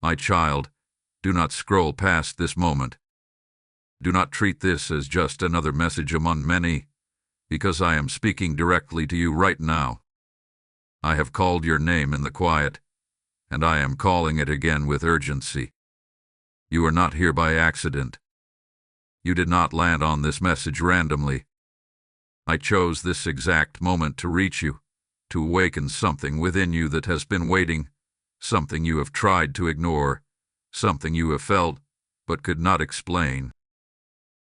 My child, do not scroll past this moment. Do not treat this as just another message among many, because I am speaking directly to you right now. I have called your name in the quiet, and I am calling it again with urgency. You are not here by accident. You did not land on this message randomly. I chose this exact moment to reach you, to awaken something within you that has been waiting, something you have tried to ignore, something you have felt but could not explain.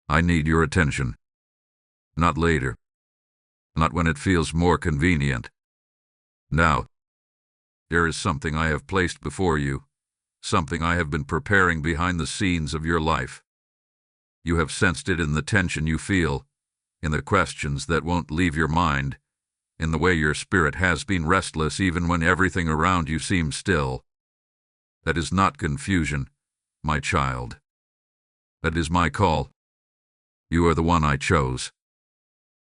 I need your attention. Not later. Not when it feels more convenient. Now. There is something I have placed before you, something I have been preparing behind the scenes of your life. You have sensed it in the tension you feel, in the questions that won't leave your mind, in the way your spirit has been restless even when everything around you seems still. That is not confusion, my child. That is my call. You are the one I chose.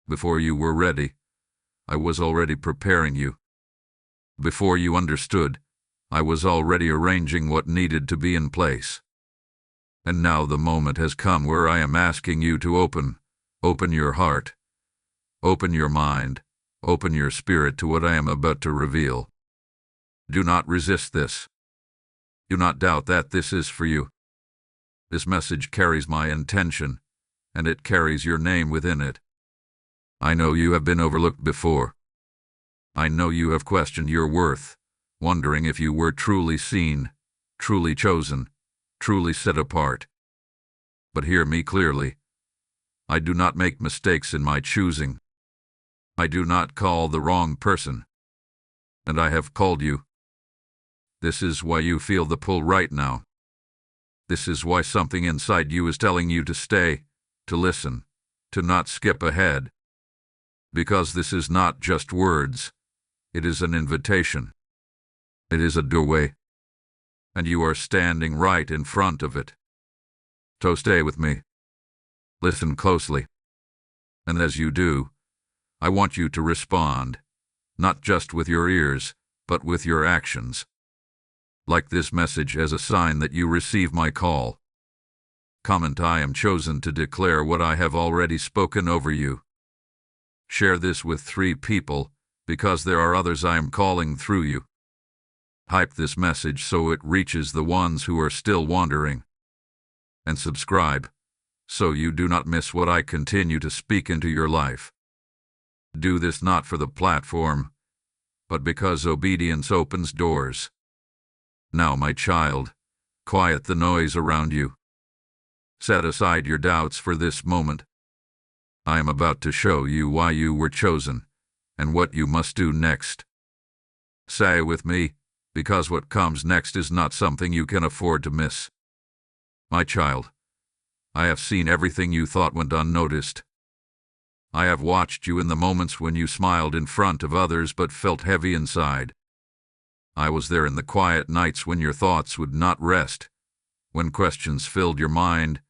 Before you were ready, I was already preparing you. Before you understood, I was already arranging what needed to be in place. And now the moment has come where I am asking you to open your heart, open your mind, open your spirit to what I am about to reveal. Do not resist this. Do not doubt that this is for you. This message carries my intention, and it carries your name within it. I know you have been overlooked before. I know you have questioned your worth, wondering if you were truly seen, truly chosen, truly set apart. But hear me clearly. I do not make mistakes in my choosing. I do not call the wrong person. And I have called you. This is why you feel the pull right now. This is why something inside you is telling you to stay, to listen, to not skip ahead. Because this is not just words. It is an invitation. It is a doorway. And you are standing right in front of it. So stay with me. Listen closely. And as you do, I want you to respond, not just with your ears, but with your actions. Like this message as a sign that you receive my call. Comment, I am chosen to declare what I have already spoken over you. Share this with 3 people, because there are others I am calling through you. Hype this message so it reaches the ones who are still wandering. And subscribe, so you do not miss what I continue to speak into your life. Do this not for the platform, but because obedience opens doors. Now, my child, quiet the noise around you. Set aside your doubts for this moment. I am about to show you why you were chosen, and what you must do next. Say with me, because what comes next is not something you can afford to miss. My child, I have seen everything you thought went unnoticed. I have watched you in the moments when you smiled in front of others but felt heavy inside. I was there in the quiet nights when your thoughts would not rest, when questions filled your mind,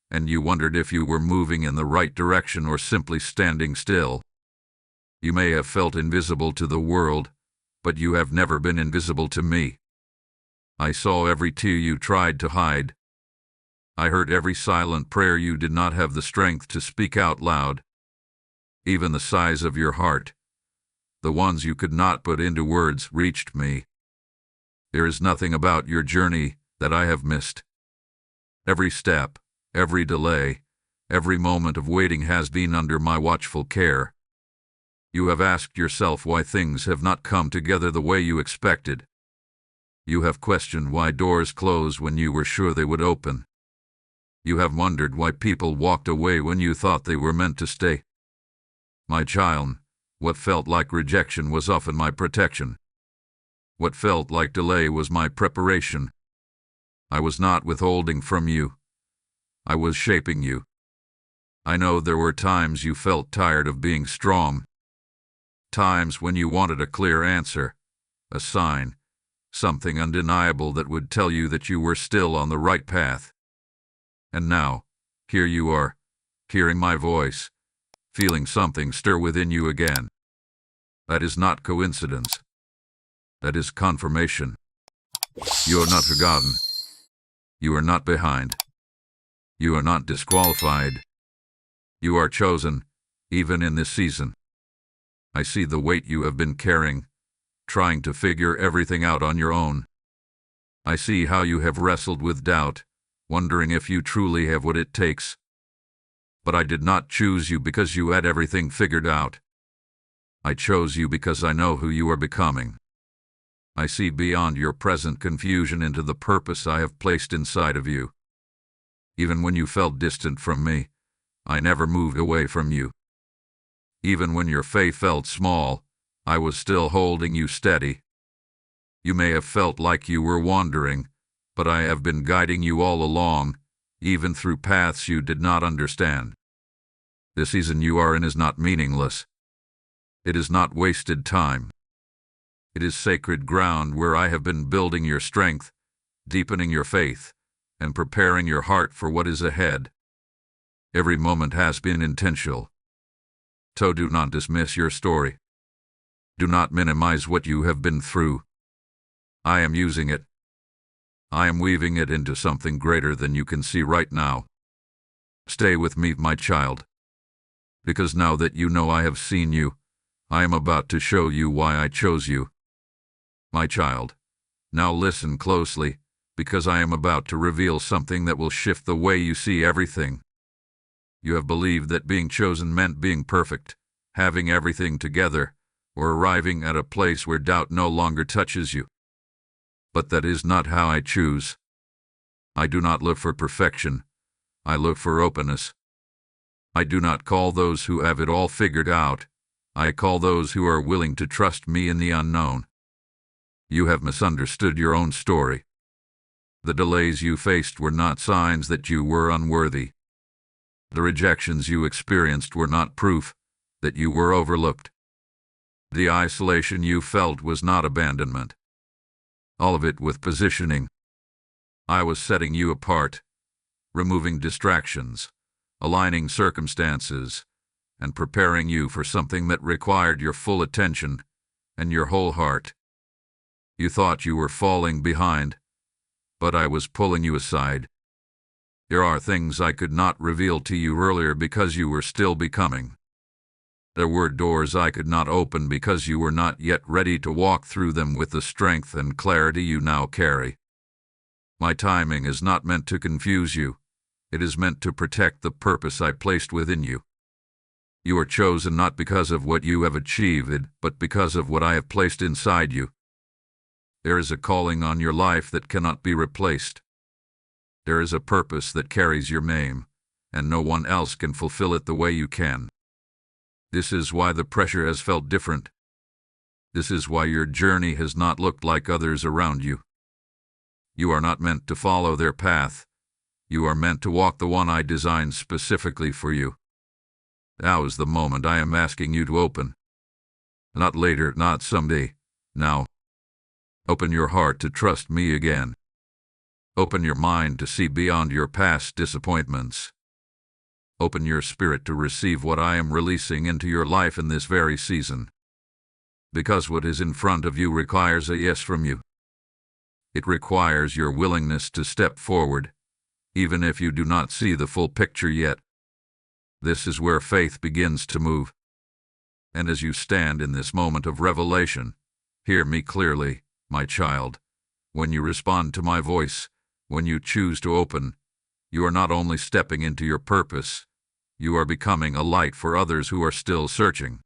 and you wondered if you were moving in the right direction or simply standing still. You may have felt invisible to the world, but you have never been invisible to me. I saw every tear you tried to hide. I heard every silent prayer you did not have the strength to speak out loud. Even the sighs of your heart, the ones you could not put into words, reached me. There is nothing about your journey that I have missed. Every step, every delay, every moment of waiting has been under my watchful care. You have asked yourself why things have not come together the way you expected. You have questioned why doors closed when you were sure they would open. You have wondered why people walked away when you thought they were meant to stay. My child, what felt like rejection was often my protection. What felt like delay was my preparation. I was not withholding from you. I was shaping you. I know there were times you felt tired of being strong. Times when you wanted a clear answer, a sign, something undeniable that would tell you that you were still on the right path. And now, here you are, hearing my voice, feeling something stir within you again. That is not coincidence. That is confirmation. You are not forgotten. You are not behind. You are not disqualified. You are chosen, even in this season. I see the weight you have been carrying, trying to figure everything out on your own. I see how you have wrestled with doubt, wondering if you truly have what it takes. But I did not choose you because you had everything figured out. I chose you because I know who you are becoming. I see beyond your present confusion into the purpose I have placed inside of you. Even when you felt distant from me, I never moved away from you. Even when your faith felt small, I was still holding you steady. You may have felt like you were wandering, but I have been guiding you all along, even through paths you did not understand. The season you are in is not meaningless. It is not wasted time. It is sacred ground where I have been building your strength, deepening your faith, and preparing your heart for what is ahead. Every moment has been intentional. So do not dismiss your story. Do not minimize what you have been through. I am using it. I am weaving it into something greater than you can see right now. Stay with me, my child. Because now that you know I have seen you, I am about to show you why I chose you. My child, now listen closely, because I am about to reveal something that will shift the way you see everything. You have believed that being chosen meant being perfect, having everything together, or arriving at a place where doubt no longer touches you. But that is not how I choose. I do not look for perfection. I look for openness. I do not call those who have it all figured out. I call those who are willing to trust me in the unknown. You have misunderstood your own story. The delays you faced were not signs that you were unworthy. The rejections you experienced were not proof that you were overlooked. The isolation you felt was not abandonment. All of it with positioning. I was setting you apart, removing distractions, aligning circumstances, and preparing you for something that required your full attention and your whole heart. You thought you were falling behind, but I was pulling you aside. There are things I could not reveal to you earlier because you were still becoming. There were doors I could not open because you were not yet ready to walk through them with the strength and clarity you now carry. My timing is not meant to confuse you. It is meant to protect the purpose I placed within you. You are chosen not because of what you have achieved, but because of what I have placed inside you. There is a calling on your life that cannot be replaced. There is a purpose that carries your name, and no one else can fulfill it the way you can. This is why the pressure has felt different. This is why your journey has not looked like others around you. You are not meant to follow their path. You are meant to walk the one I designed specifically for you. Now is the moment I am asking you to open. Not later, not someday. Now. Open your heart to trust me again. Open your mind to see beyond your past disappointments. Open your spirit to receive what I am releasing into your life in this very season. Because what is in front of you requires a yes from you. It requires your willingness to step forward, even if you do not see the full picture yet. This is where faith begins to move. And as you stand in this moment of revelation, hear me clearly, my child. When you respond to my voice, when you choose to open, you are not only stepping into your purpose, you are becoming a light for others who are still searching.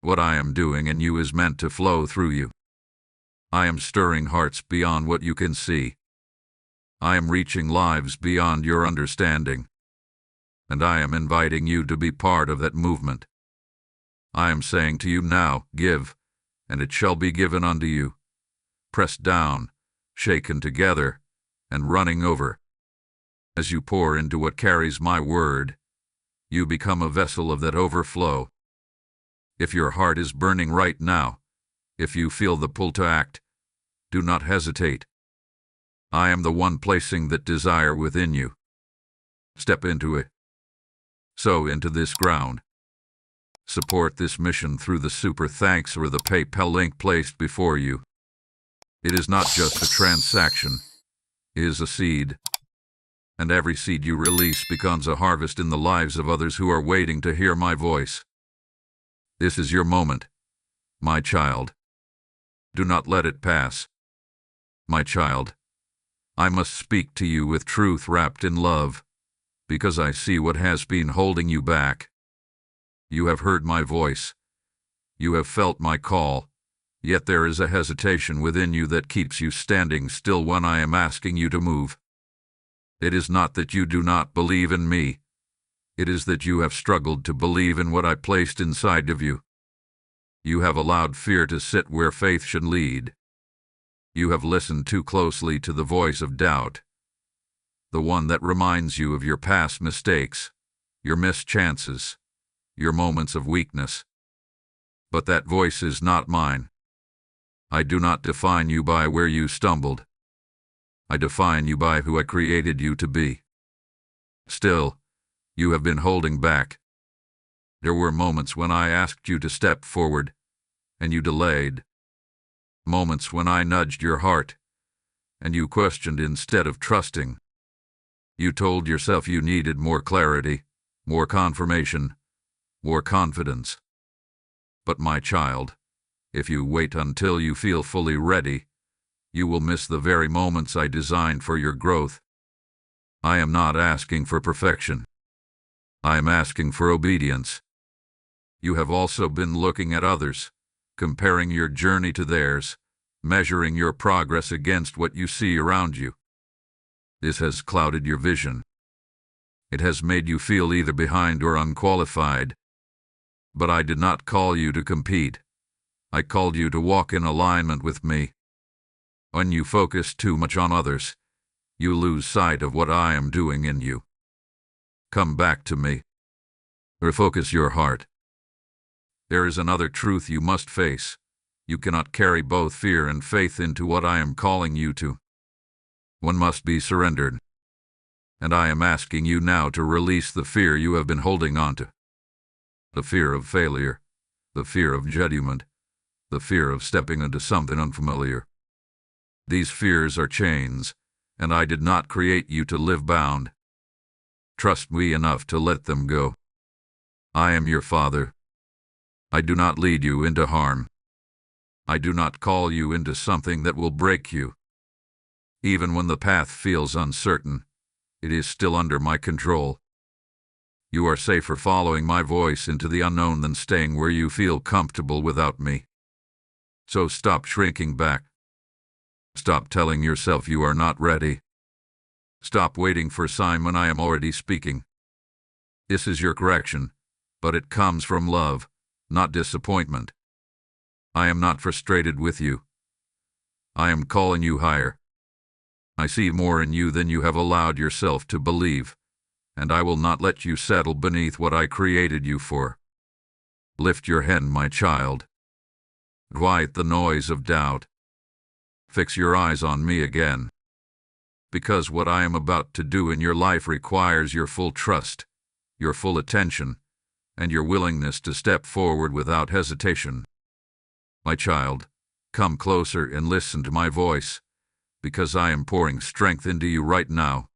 What I am doing in you is meant to flow through you. I am stirring hearts beyond what you can see. I am reaching lives beyond your understanding. And I am inviting you to be part of that movement. I am saying to you now, give, and it shall be given unto you. Pressed down, shaken together, and running over. As you pour into what carries my word, you become a vessel of that overflow. If your heart is burning right now, if you feel the pull to act, do not hesitate. I am the one placing that desire within you. Step into it. Sow into this ground. Support this mission through the super thanks or the PayPal link placed before you. It is not just a transaction. is a seed, and every seed you release becomes a harvest in the lives of others who are waiting to hear my voice. This is your moment, my child. Do not let it pass. My child, I must speak to you with truth wrapped in love, because I see what has been holding you back. You have heard my voice. You have felt my call, yet there is a hesitation within you that keeps you standing still when I am asking you to move. It is not that you do not believe in me. It is that you have struggled to believe in what I placed inside of you. You have allowed fear to sit where faith should lead. You have listened too closely to the voice of doubt, the one that reminds you of your past mistakes, your missed chances, your moments of weakness. But that voice is not mine. I do not define you by where you stumbled. I define you by who I created you to be. Still, you have been holding back. There were moments when I asked you to step forward, and you delayed. Moments when I nudged your heart, and you questioned instead of trusting. You told yourself you needed more clarity, more confirmation, more confidence. But my child, if you wait until you feel fully ready, you will miss the very moments I designed for your growth. I am not asking for perfection. I am asking for obedience. You have also been looking at others, comparing your journey to theirs, measuring your progress against what you see around you. This has clouded your vision. It has made you feel either behind or unqualified. But I did not call you to compete. I called you to walk in alignment with me. When you focus too much on others, you lose sight of what I am doing in you. Come back to me. Refocus your heart. There is another truth you must face. You cannot carry both fear and faith into what I am calling you to. One must be surrendered. And I am asking you now to release the fear you have been holding on to. The fear of failure, the fear of judgment, the fear of stepping into something unfamiliar. These fears are chains, and I did not create you to live bound. Trust me enough to let them go. I am your Father. I do not lead you into harm. I do not call you into something that will break you. Even when the path feels uncertain, it is still under my control. You are safer following my voice into the unknown than staying where you feel comfortable without me. So stop shrinking back. Stop telling yourself you are not ready. Stop waiting for a sign when I am already speaking. This is your correction, but it comes from love, not disappointment. I am not frustrated with you. I am calling you higher. I see more in you than you have allowed yourself to believe, and I will not let you settle beneath what I created you for. Lift your head, my child. Quiet the noise of doubt. Fix your eyes on me again. Because what I am about to do in your life requires your full trust, your full attention, and your willingness to step forward without hesitation. My child, come closer and listen to my voice, because I am pouring strength into you right now.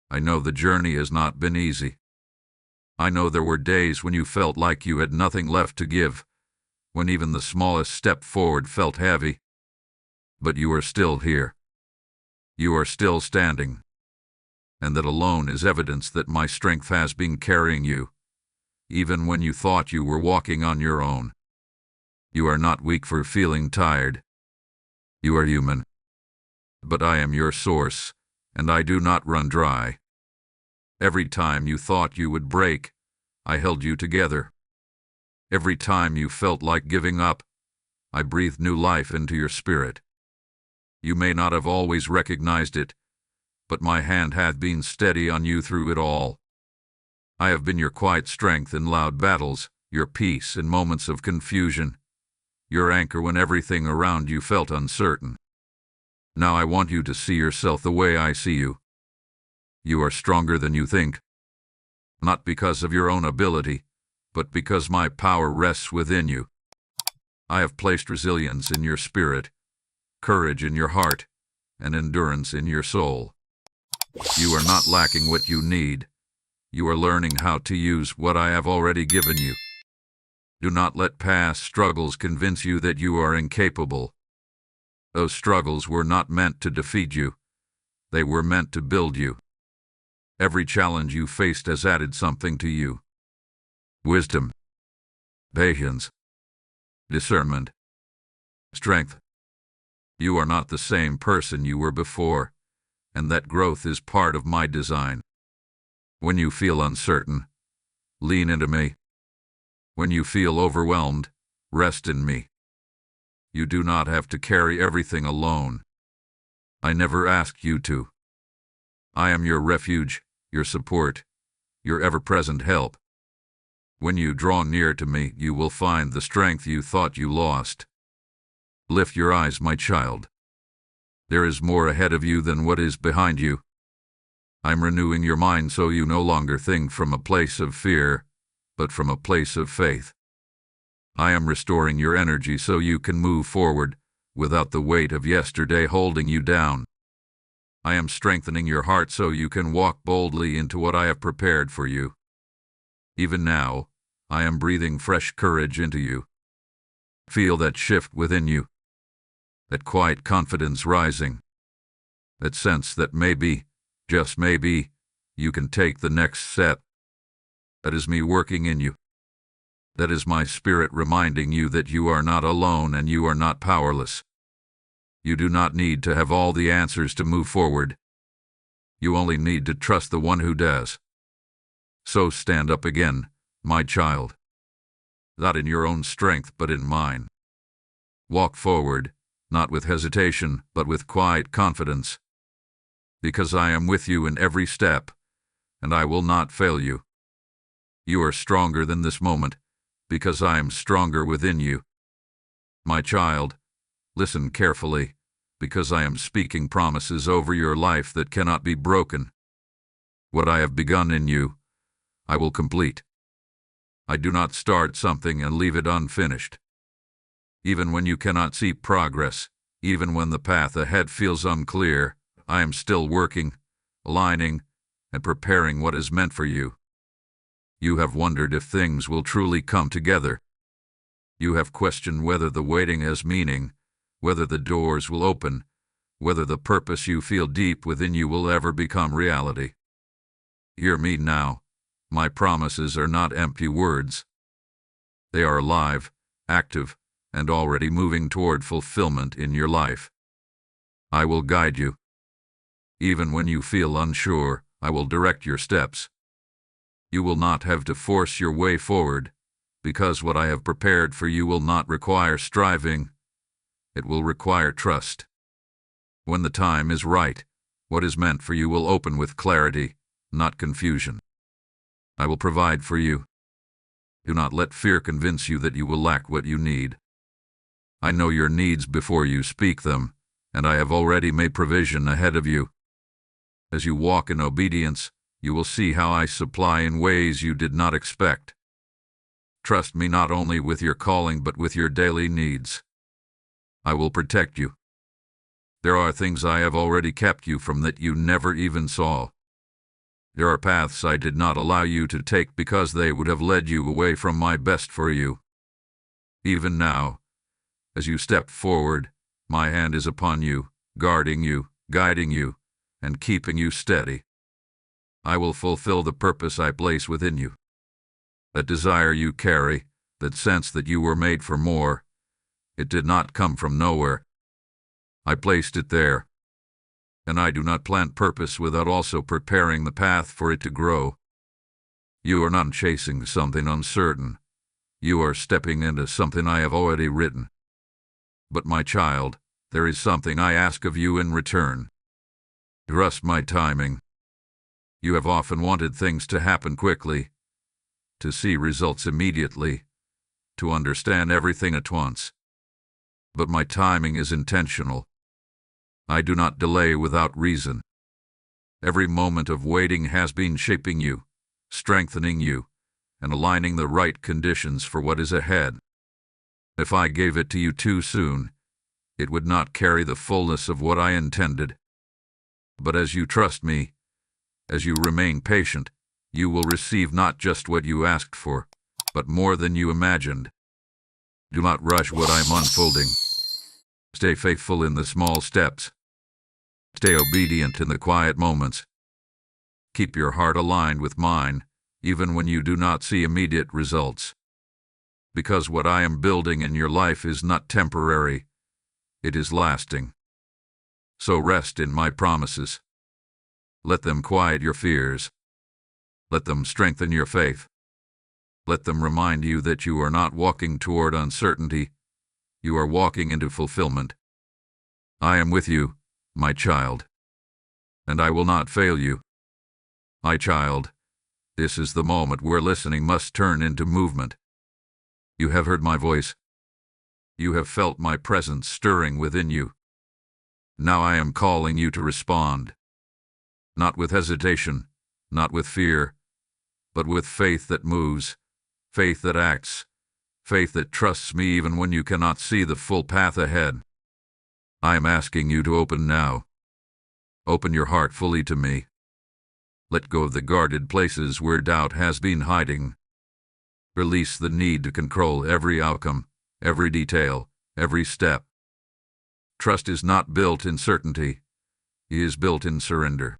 I know the journey has not been easy. I know there were days when you felt like you had nothing left to give, when even the smallest step forward felt heavy. But you are still here. You are still standing. And that alone is evidence that my strength has been carrying you, even when you thought you were walking on your own. You are not weak for feeling tired. You are human. But I am your source, and I do not run dry. Every time you thought you would break, I held you together. Every time you felt like giving up, I breathed new life into your spirit. You may not have always recognized it, but my hand hath been steady on you through it all. I have been your quiet strength in loud battles, your peace in moments of confusion, your anchor when everything around you felt uncertain. Now I want you to see yourself the way I see you. You are stronger than you think, not because of your own ability, but because my power rests within you. I have placed resilience in your spirit, courage in your heart, and endurance in your soul. You are not lacking what you need. You are learning how to use what I have already given you. Do not let past struggles convince you that you are incapable. Those struggles were not meant to defeat you. They were meant to build you. Every challenge you faced has added something to you. Wisdom, patience, discernment, strength. You are not the same person you were before, and that growth is part of my design. When you feel uncertain, lean into me. When you feel overwhelmed, rest in me. You do not have to carry everything alone. I never asked you to. I am your refuge, your support, your ever-present help. When you draw near to me, you will find the strength you thought you lost. Lift your eyes, my child. There is more ahead of you than what is behind you. I'm renewing your mind so you no longer think from a place of fear, but from a place of faith. I am restoring your energy so you can move forward without the weight of yesterday holding you down. I am strengthening your heart so you can walk boldly into what I have prepared for you. Even now, I am breathing fresh courage into you. Feel that shift within you, that quiet confidence rising, that sense that maybe, just maybe, you can take the next step. That is me working in you. That is my spirit reminding you that you are not alone and you are not powerless. You do not need to have all the answers to move forward. You only need to trust the one who does. So stand up again, my child. Not in your own strength, but in mine. Walk forward, not with hesitation, but with quiet confidence. Because I am with you in every step, and I will not fail you. You are stronger than this moment, because I am stronger within you. My child, listen carefully, because I am speaking promises over your life that cannot be broken. What I have begun in you, I will complete. I do not start something and leave it unfinished. Even when you cannot see progress, even when the path ahead feels unclear, I am still working, aligning, and preparing what is meant for you. You have wondered if things will truly come together. You have questioned whether the waiting has meaning, whether the doors will open, whether the purpose you feel deep within you will ever become reality. Hear me now. My promises are not empty words. They are alive, active, and already moving toward fulfillment in your life. I will guide you. Even when you feel unsure, I will direct your steps. You will not have to force your way forward, because what I have prepared for you will not require striving. It will require trust. When the time is right, what is meant for you will open with clarity, not confusion. I will provide for you. Do not let fear convince you that you will lack what you need. I know your needs before you speak them, and I have already made provision ahead of you. As you walk in obedience, you will see how I supply in ways you did not expect. Trust me not only with your calling but with your daily needs. I will protect you. There are things I have already kept you from that you never even saw. There are paths I did not allow you to take because they would have led you away from my best for you. Even now, as you step forward, my hand is upon you, guarding you, guiding you, and keeping you steady. I will fulfill the purpose I place within you. That desire you carry, that sense that you were made for more, it did not come from nowhere. I placed it there. And I do not plant purpose without also preparing the path for it to grow. You are not chasing something uncertain. You are stepping into something I have already written. But my child, there is something I ask of you in return. Trust my timing. You have often wanted things to happen quickly, to see results immediately, to understand everything at once. But my timing is intentional. I do not delay without reason. Every moment of waiting has been shaping you, strengthening you, and aligning the right conditions for what is ahead. If I gave it to you too soon, it would not carry the fullness of what I intended. But as you trust me, as you remain patient, you will receive not just what you asked for, but more than you imagined. Do not rush what I'm unfolding. Stay faithful in the small steps. Stay obedient in the quiet moments. Keep your heart aligned with mine, even when you do not see immediate results. Because what I am building in your life is not temporary, it is lasting. So rest in my promises. Let them quiet your fears. Let them strengthen your faith. Let them remind you that you are not walking toward uncertainty, you are walking into fulfillment. I am with you, my child, and I will not fail you. My child, this is the moment where listening must turn into movement. You have heard my voice. You have felt my presence stirring within you. Now I am calling you to respond. Not with hesitation, not with fear, but with faith that moves, faith that acts, faith that trusts me even when you cannot see the full path ahead. I am asking you to open now. Open your heart fully to me. Let go of the guarded places where doubt has been hiding. Release the need to control every outcome, every detail, every step. Trust is not built in certainty. It is built in surrender.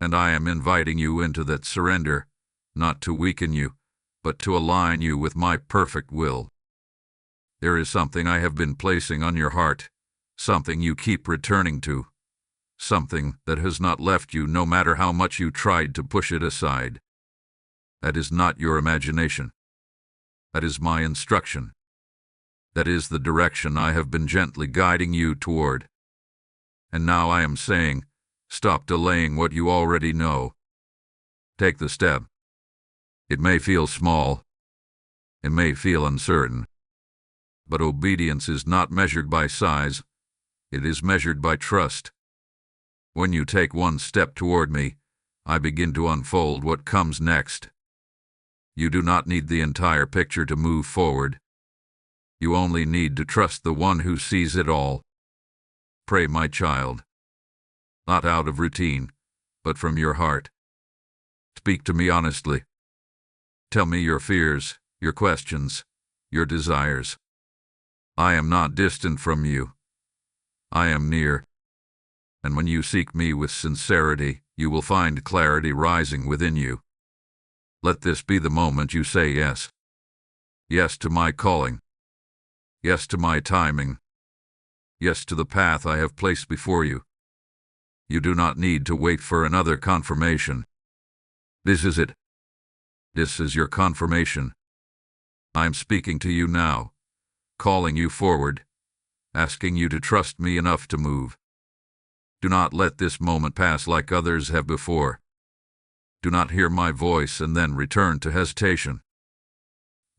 And I am inviting you into that surrender, not to weaken you, but to align you with my perfect will. There is something I have been placing on your heart, something you keep returning to, something that has not left you no matter how much you tried to push it aside. That is not your imagination. That is my instruction. That is the direction I have been gently guiding you toward. And now I am saying, stop delaying what you already know. Take the step. It may feel small. It may feel uncertain. But obedience is not measured by size. It is measured by trust. When you take one step toward me, I begin to unfold what comes next. You do not need the entire picture to move forward. You only need to trust the one who sees it all. Pray, my child. Not out of routine, but from your heart. Speak to me honestly. Tell me your fears, your questions, your desires. I am not distant from you. I am near. And when you seek me with sincerity, you will find clarity rising within you. Let this be the moment you say yes. Yes to my calling. Yes to my timing. Yes to the path I have placed before you. You do not need to wait for another confirmation. This is it. This is your confirmation. I am speaking to you now, calling you forward, asking you to trust me enough to move. Do not let this moment pass like others have before. Do not hear my voice and then return to hesitation.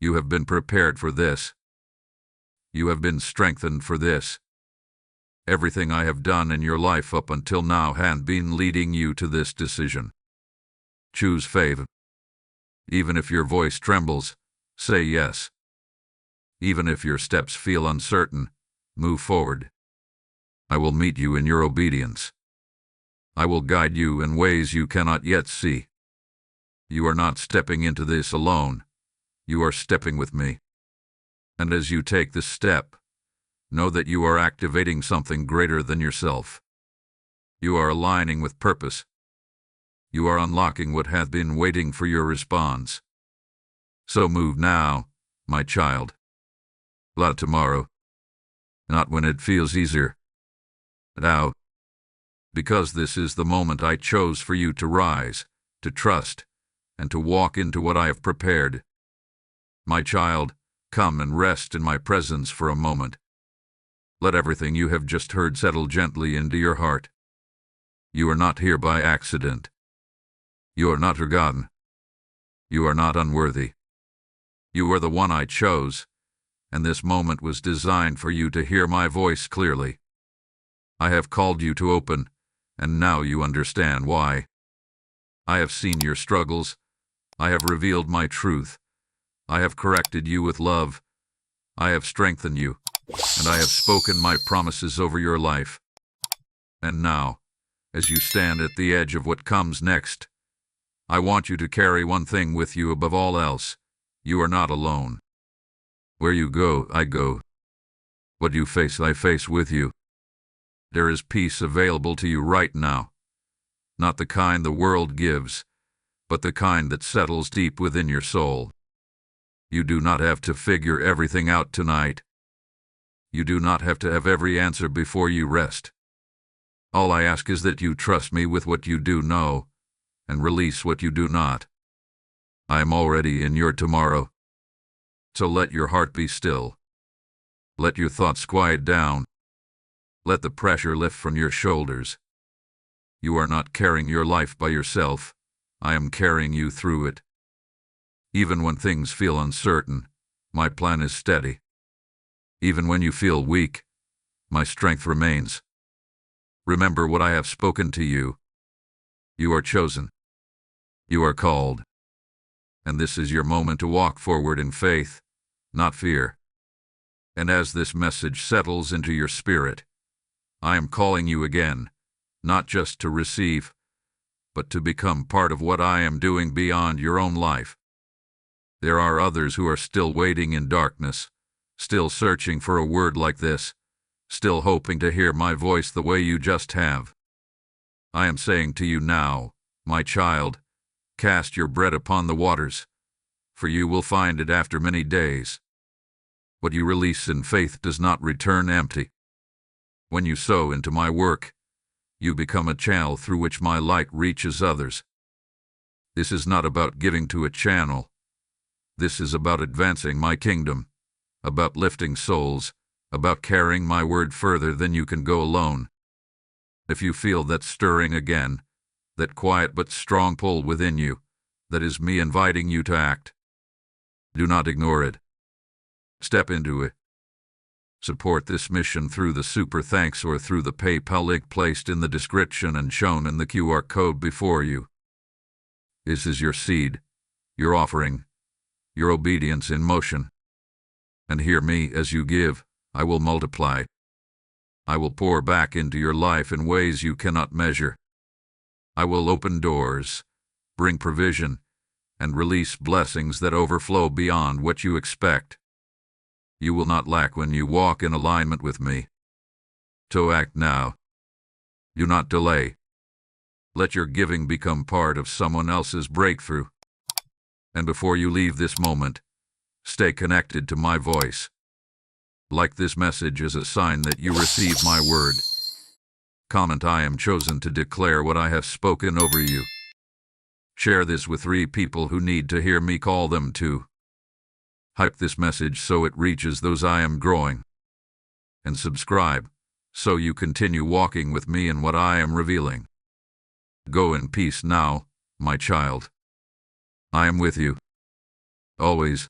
You have been prepared for this. You have been strengthened for this. Everything I have done in your life up until now has been leading you to this decision. Choose faith. Even if your voice trembles, say yes. Even if your steps feel uncertain, move forward. I will meet you in your obedience. I will guide you in ways you cannot yet see. You are not stepping into this alone. You are stepping with me. And as you take this step, know that you are activating something greater than yourself. You are aligning with purpose. You are unlocking what hath been waiting for your response. So move now, my child. Not tomorrow. Not when it feels easier. Now. Because this is the moment I chose for you to rise, to trust, and to walk into what I have prepared. My child, come and rest in my presence for a moment. Let everything you have just heard settle gently into your heart. You are not here by accident. You are not forgotten. You are not unworthy. You are the one I chose, and this moment was designed for you to hear my voice clearly. I have called you to open, and now you understand why. I have seen your struggles. I have revealed my truth. I have corrected you with love. I have strengthened you, and I have spoken my promises over your life. And now, as you stand at the edge of what comes next, I want you to carry one thing with you above all else. You are not alone. Where you go, I go. What you face, I face with you. There is peace available to you right now. Not the kind the world gives, but the kind that settles deep within your soul. You do not have to figure everything out tonight. You do not have to have every answer before you rest. All I ask is that you trust me with what you do know, and release what you do not. I am already in your tomorrow. So let your heart be still. Let your thoughts quiet down. Let the pressure lift from your shoulders. You are not carrying your life by yourself. I am carrying you through it. Even when things feel uncertain, my plan is steady. Even when you feel weak, my strength remains. Remember what I have spoken to you. You are chosen. You are called. And this is your moment to walk forward in faith, not fear. And as this message settles into your spirit, I am calling you again, not just to receive, but to become part of what I am doing beyond your own life. There are others who are still waiting in darkness, still searching for a word like this, still hoping to hear my voice the way you just have. I am saying to you now, my child, cast your bread upon the waters, for you will find it after many days. What you release in faith does not return empty. When you sow into my work, you become a channel through which my light reaches others. This is not about giving to a channel. This is about advancing my kingdom, about lifting souls, about carrying my word further than you can go alone. If you feel that stirring again, that quiet but strong pull within you, that is me inviting you to act. Do not ignore it. Step into it. Support this mission through the super thanks or through the PayPal link placed in the description and shown in the QR code before you. This is your seed, your offering, your obedience in motion. And hear me as you give, I will multiply. I will pour back into your life in ways you cannot measure. I will open doors, bring provision, and release blessings that overflow beyond what you expect. You will not lack when you walk in alignment with me. So act now. Do not delay. Let your giving become part of someone else's breakthrough. And before you leave this moment, stay connected to my voice. Like this message as a sign that you receive my word. Comment I am chosen to declare what I have spoken over you. Share this with 3 people who need to hear me call them to. Hype this message so it reaches those I am growing. And subscribe, so you continue walking with me in what I am revealing. Go in peace now, my child. I am with you. Always.